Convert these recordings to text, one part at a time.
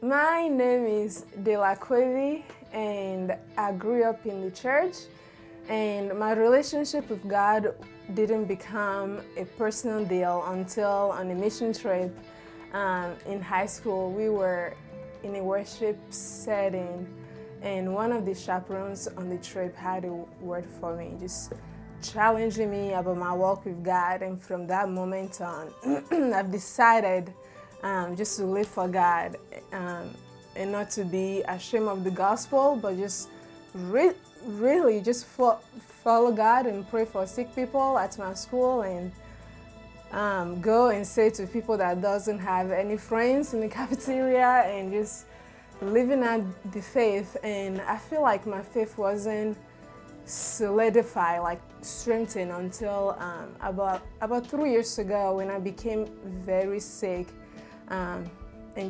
My name is Dela and I grew up in the church. And my relationship with God didn't become a personal deal until on a mission trip in high school. We were in a worship setting, and one of the chaperones on the trip had a word for me, just challenging me about my walk with God. And from that moment on, I've decided just to live for God and not to be ashamed of the gospel, but just really just follow God and pray for sick people at my school, and go and say to people that doesn't have any friends in the cafeteria, and just living out the faith. And I feel like my faith wasn't solidified, like strengthened, until about 3 years ago when I became very sick, and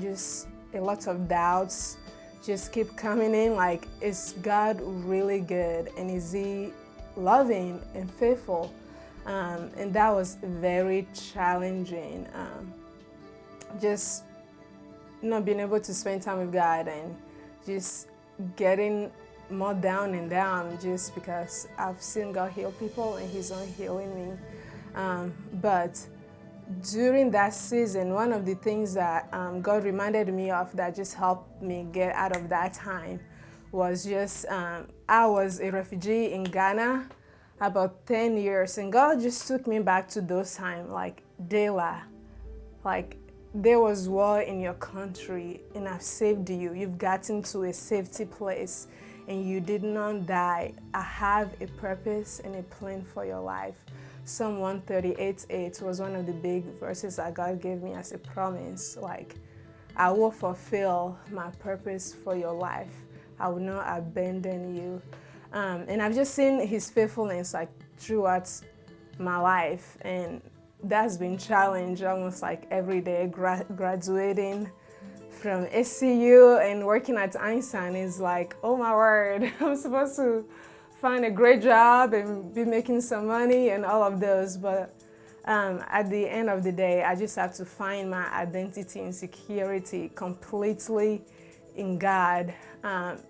just a lot of doubts just keep coming in, like, is God really good, and is He loving and faithful? And that was very challenging, just not being able to spend time with God, and just getting more down and down, just because I've seen God heal people and He's not healing me. But during that season, one of the things that God reminded me of that just helped me get out of that time was just, I was a refugee in Ghana about 10 years, and God just took me back to those times, like, Dela, like, there was war in your country, and I've saved you. You've gotten to a safety place, and you did not die. I have a purpose and a plan for your life. Psalm 138:8 was one of the big verses that God gave me as a promise. Like, I will fulfill my purpose for your life. I will not abandon you. And I've just seen His faithfulness, like, throughout my life. And that's been challenged almost like every day. Graduating from SCU and working at Einstein is like, oh my word, I'm supposed to find a great job and be making some money and all of those. But at the end of the day, I just have to find my identity and security completely in God,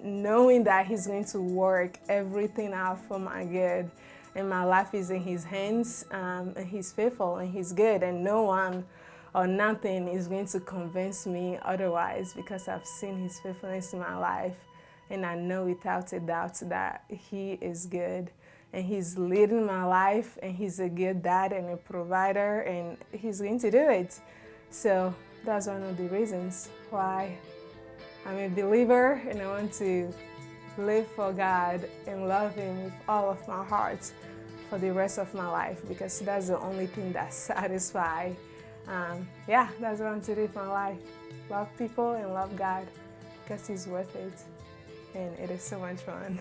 knowing that He's going to work everything out for my good. And my life is in His hands, and He's faithful and He's good, and no one or nothing is going to convince me otherwise, because I've seen His faithfulness in my life. And I know without a doubt that He is good, and He's leading my life, and He's a good dad and a provider, and He's going to do it. So that's one of the reasons why I'm a believer, and I want to live for God and love Him with all of my heart for the rest of my life, because that's the only thing that satisfies. Yeah, that's what I want to do with my life. Love people and love God, because He's worth it. And it is so much fun.